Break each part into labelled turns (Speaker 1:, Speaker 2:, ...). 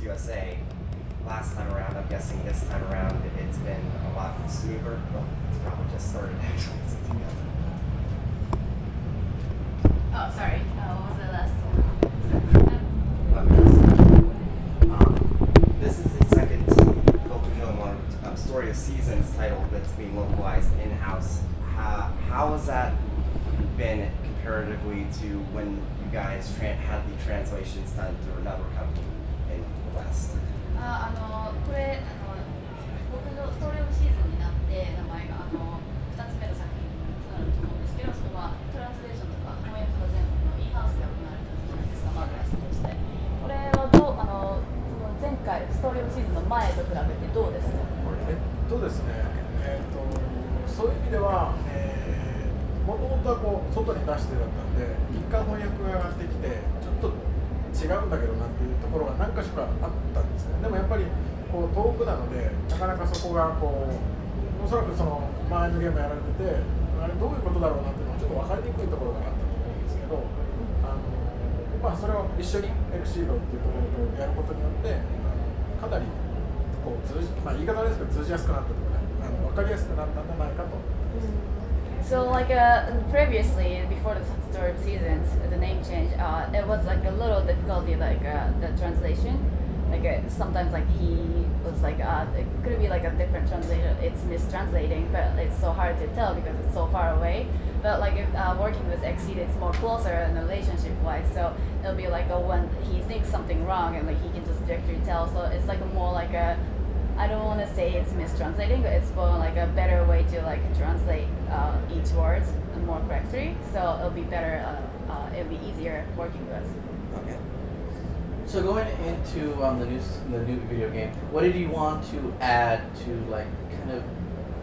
Speaker 1: USA last time around. I'm guessing this time around it's been a lot smoother. Well, it's probably just started actually.
Speaker 2: Oh, sorry. What was the last one?
Speaker 1: This is the second Story of Seasons title that's being localized in-house. How has that been comparatively to when you guys had the translations done through another company in the West?
Speaker 2: これ僕のストーリーオブシーズンになって名前が2つ目の作品になると思うんですけど、そのトランスレーションとか翻訳とか全部インハウスで行われたじゃないですか、マークライスとして。これはその前回ストーリーオブシーズンの前と比べてどうですか？
Speaker 3: ですね、そういう意味では、もともとは外に出してだったんで、一回翻訳が上がってきて、ちょっと違うんだけどなっていうところが何か所かあったんですね。でもやっぱり遠くなので、なかなかそこがおそらくその前のゲームやられてて、あれどういうことだろうなっていうのはちょっと分かりにくいところがあったと思うんですけど、それを一緒にエクシードっていうところをやることによって、かなり言い方ですけど通じやすくなったとか、分かりやすくなったんじゃないかと。
Speaker 2: So previously, before the story of seasons, the name change, it was a little difficulty the translation. Sometimes he was it could be a different translation. It's mistranslating, but it's so hard to tell because it's so far away. But working with Exceed, it's more closer in relationship-wise. So it'll be when he thinks something wrong and he can just directly tell. So it's more I don't want to say it's mistranslating, but it's more a better way to translate each word more correctly. So it'll be better. It'll be easier working with.
Speaker 1: Okay.
Speaker 4: So going into the new video game, what did you want to add to kind of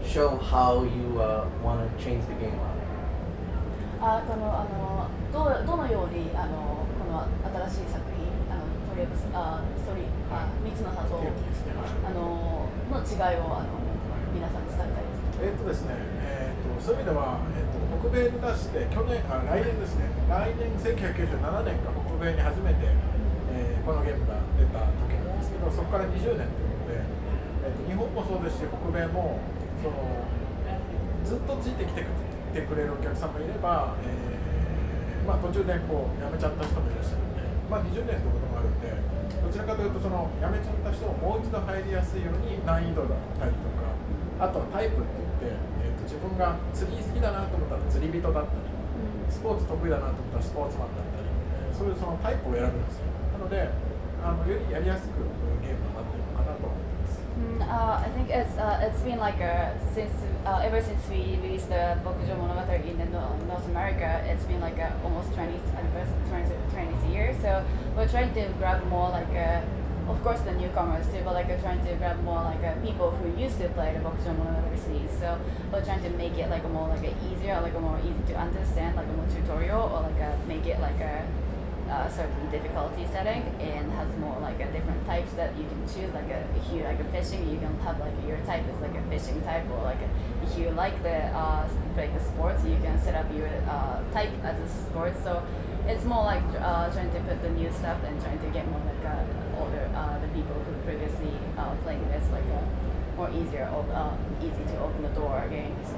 Speaker 4: show how you want to change the game on?
Speaker 2: どのようにこの新しい作品とりあえずストーリー3つの波動の違いを皆さんに伝えたいです。
Speaker 3: ですね、そういう意味では、北米に出して来年ですね、来年1997年か北米に初めて、このゲームが出た時なんですけど、そこから20年ということで、日本もそうですし北米もずっとついてきてくれるお客さんもいれば、途中で辞めちゃった人もいらっしゃるんで、20年ということもあるんで、どちらかというと辞めちゃった人をもう一度入りやすいように難易度だったりとか、あとはタイプっていって、自分が釣り好きだなと思ったら釣り人だったり、スポーツ得意だなと思ったらスポーツマンだったり、そういうタイプを選ぶんですよ。なのでよりやりやすくゲームになっているのかなと思ってます。
Speaker 2: I think it's been since ever since we released the Bokujo Monogatari in North America, it's been almost 20 years. So we're trying to grab more of course the newcomers too, but trying to grab more people who used to play the Bokujo Monogatari series. So we're trying to make it more easier, more easy to understand, more tutorial, or make it a certain difficulty setting, and has more different types that you can choose. If you like fishing, you can have your type is a fishing type, or if you like the sports, you can set up your type as a sport. So it's more trying to put the new stuff and trying to get more older the people who previously playing this more easier easy to open the door game. So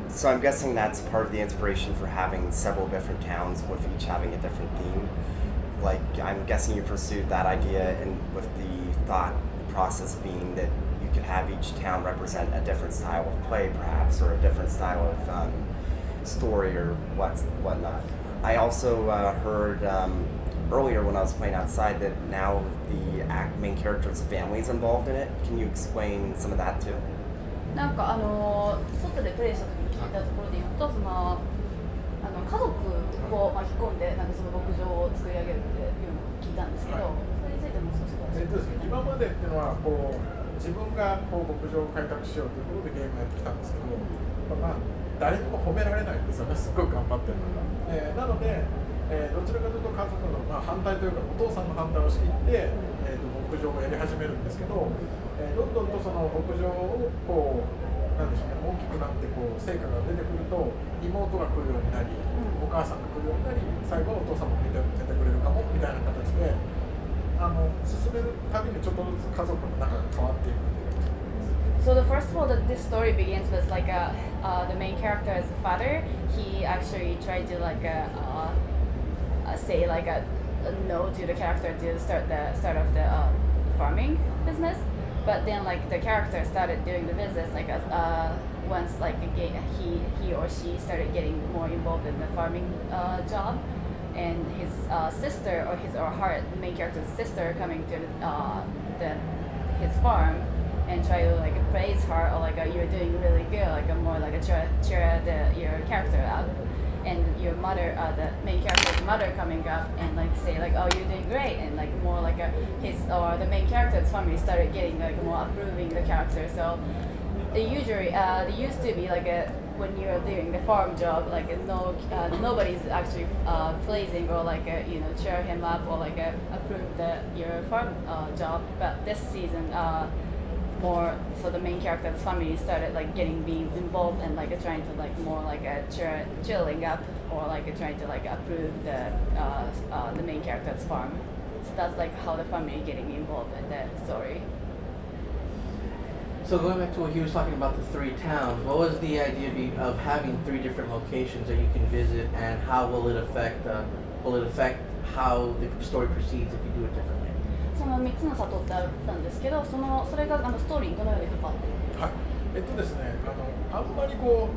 Speaker 1: So I'm guessing that's part of the inspiration for having several different towns with each having a different theme. I'm guessing you pursued that idea, and with the thought process being that you could have each town represent a different style of play, perhaps, or a different style of story or whatnot. I also heard earlier when I was playing outside that now the main character's family is involved in it. Can you explain some of that too?
Speaker 2: 外でプレイした時に聞いたところで言うと、家族を巻き込んでその牧場を作り上げるっていうのを聞いたんですけど、それについてもう少し詳しく。
Speaker 3: 今までっていうのは自分が牧場を開拓しようということでゲームをやってきたんですけど、誰にも褒められないんですよね、すごい頑張ってるのが。なので、どちらかというと家族の反対というかお父さんの反対を仕切って、牧場をやり始めるんですけど、どんどんとその牧場をなんでしょうね、大きくくなってこう成果が出てくると妹が来るようになり、お母さんが来るようになり、最後はお父さんも見てくれるかもみたいな形で進めるたびにちょっとずつ家族の中が変わっていくっていう感じです。
Speaker 2: So the first of all, this story begins with like the main character as a father. He actually tried to say like a no to the character to start of the farming business. But then like the character started doing the business once he or she started getting more involved in the farming job, and his sister or her main character's sister coming to his farm and try to like praise her or you're doing really good, more cheer your character up, and your mother, the main character's mother coming up and say oh you're doing great, and more his or the main character's family started getting more approving the character. So they used to be when you're doing the farm job, nobody's actually praising or cheer him up or approve your farm job. But this season, more so the main character's family started being involved and trying to more cheering up or trying to approve the main character's farm. So that's how the family getting involved in that story.
Speaker 4: So going back to what he was talking about, the 3 towns, what was the idea of having 3 different locations that you can visit, and how will it affect how the story proceeds if you do it differently?
Speaker 2: その3つの里ってあったんですけど、それがストーリーにどのように関わっているんですか？
Speaker 3: はい、ですね、あんまりこ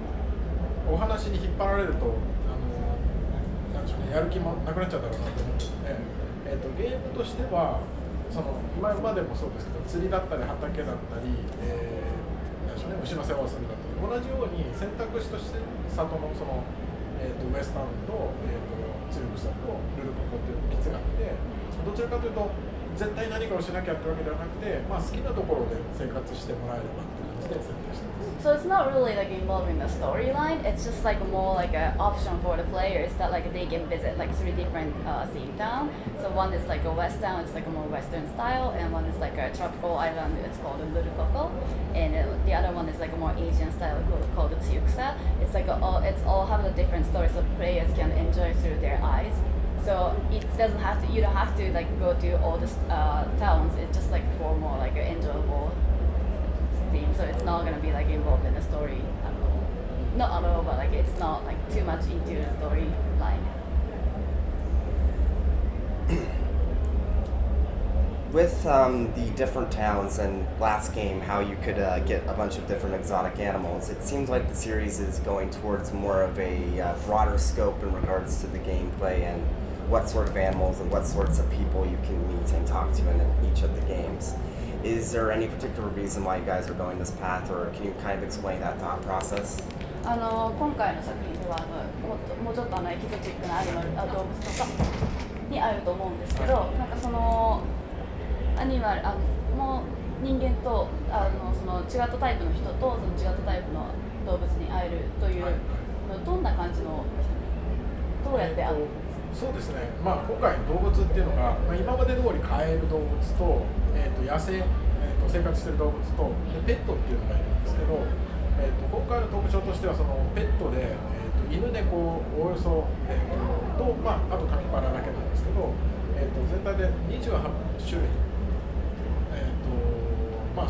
Speaker 3: うお話に引っ張られるとなんでしょうね、やる気もなくなっちゃうだろうなと思うので、ゲームとしては今までもそうですけど、釣りだったり畑だったり、なんでしょうね、牛の世話をするだったり、同じように選択肢として里のウエスタウンと、釣り草とルルココっていう3つがあって、どちらかというと絶対何かをしなきゃってわけではなくて、好きなところで生活してもらえればって感じで設定してます。
Speaker 2: So it's not really involving the storyline. It's just more an option for the players that they can visit 3 different theme town. So one is a west town, it's a more western style, and one is a tropical island, it's called Lurukoko, and the other one is a more Asian style called Tsuyuksa. It's all have a different story, so players can enjoy through their eyes. So it doesn't have to. You don't have to go to all the towns. It's just for more an enjoyable theme. So it's not gonna be involved in the story at all. Not at all, but it's not too much into the storyline.
Speaker 1: With the different towns and last game, how you could get a bunch of different exotic animals, it seems like the series is going towards more of a broader scope in regards to the gameplay and what sort of animals and what sorts of people you can meet and talk to in each of the games. Is there any particular reason why you guys are going this path, or can you kind of explain that thought process?
Speaker 2: 今回の作品ではもうちょっとエキゾチックな動物とかに会えると思うんですけど、アニマルもう人間と違ったタイプの人と違ったタイプの動物に会えるという、どんな感じのどうやって会う？
Speaker 3: そうですね、今回の動物っていうのが、今まで通り飼える動物と、野生、生活している動物とペットっていうのがいるんですけど、今回の特徴としてはペットで、犬猫およそ、あとカピバラだけなんですけど、全体で28種類、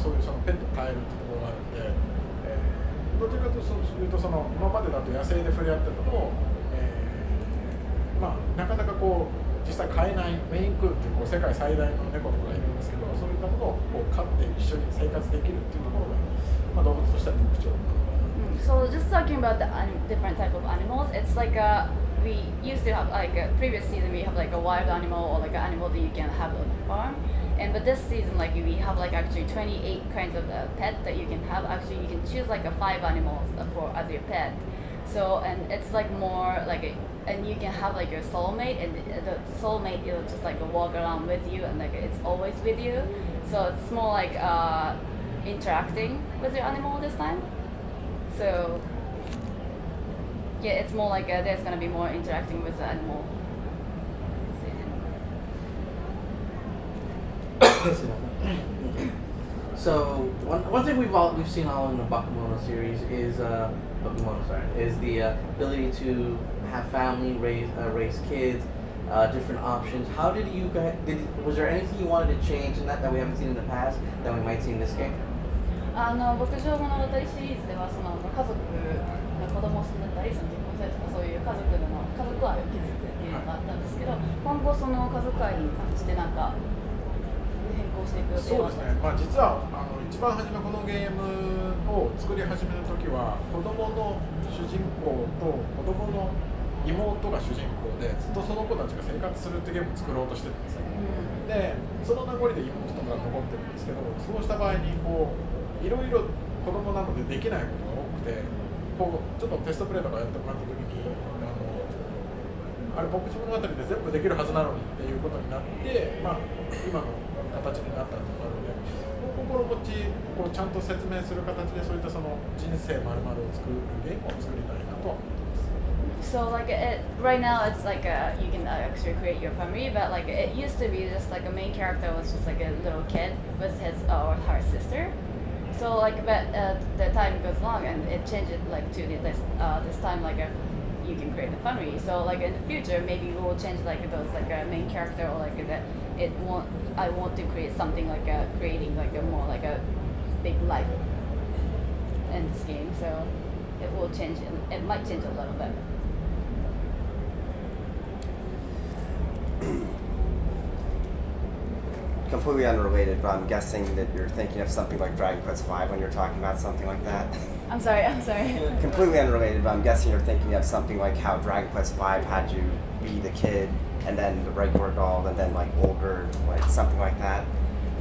Speaker 3: そういうペット飼えるっていうところがあるんで、どちらかというと今までだと野生で触れ合ってたのを、なかなか実際飼えないメインクーっていう世界最大の猫とかがいるんですけど、そういったものを飼って一緒に生活できるっていうところが、動物としては特徴。
Speaker 2: So just talking about the different type of animals, it's we used to have previous season we have a wild animal or an animal that you can have on the farm, but this season we have actually 28 kinds of pet that you can have. Actually you can choose 5 animals as your pet. So and it's more and you can have your soulmate, and the soulmate will just walk around with you, and it's always with you. So it's more interacting with your animal this time. So yeah, it's more there's gonna be more interacting with the animal.
Speaker 4: So one thing we've seen all in the Bakemono series is the ability to have family, raise kids, different options. How did you guys? Was there anything you wanted to change in that we haven't seen in the past that we might see in this game?
Speaker 2: 牧場物語シリーズではその家族の子供を育てたりその結婚されたそういう家族愛を築くっていうのがあったんですけど、今後その家族愛に関してなんか変更していく予定は
Speaker 3: そうですね、まあ、実は一番初めこのゲームを作り始める時は子供の主人公と子供の妹が主人公でずっとその子たちが生活するってゲームを作ろうとしてたんですよ、でその名残で妹とかが残ってるんですけど、そうした場合にこういろいろ子供なのでできないことが多くて、こうちょっとテストプレイとかやってもらった時にあれ牧師物語で全部できるはずなのにっていうことになって、まあ、今の形になったのがあるので、心持ちこうちゃんと説明する形でそういったその人生丸々を作るゲームを作りたいなとは思ってます。
Speaker 2: So like right now it's like you can actually create your family, but like it used to be just like a main character was just like a little kid with his or her sister. So like but the time goes along and it changes like to this time like you can create a family. So like in the future maybe we will change like those like a main character or like I want to create something like creating like a more like a big life in this game. So it will change. It might change a little bit.
Speaker 1: Completely unrelated, but I'm guessing that you're thinking of something like Dragon Quest V when you're talking about something like that.
Speaker 2: I'm sorry.
Speaker 1: Completely unrelated, but I'm guessing you're thinking of something like how Dragon Quest V had you be the kid and then the regular doll and then like older, like something like that.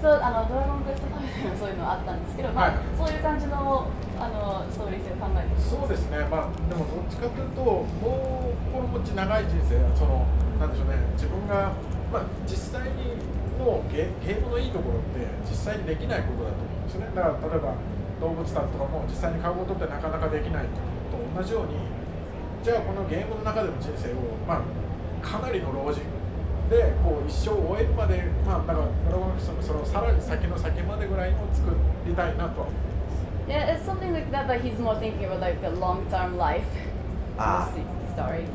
Speaker 2: そうドラゴンクエスト5でもそういうのあったんですけど、まあそういう感じのストーリー性を考えて
Speaker 3: そうですね、まあでもどっちかというともう心持ち長い人生そのなんでしょうね、自分がまあ実際にのゲームのいいところって実際にできないことだと思うんですよね。だから例えば動物たちとかも実際に買うことってなかなかできないと同じように、じゃあこのゲームの中での人生をまあかなりの老人でこう一生終えるまで、まあだからドラゴンクエストのそのさらに先の先までぐらいの作りたいなとは思います。
Speaker 2: Yeah, it's something like that, but he's more thinking about like the long-term life in the story.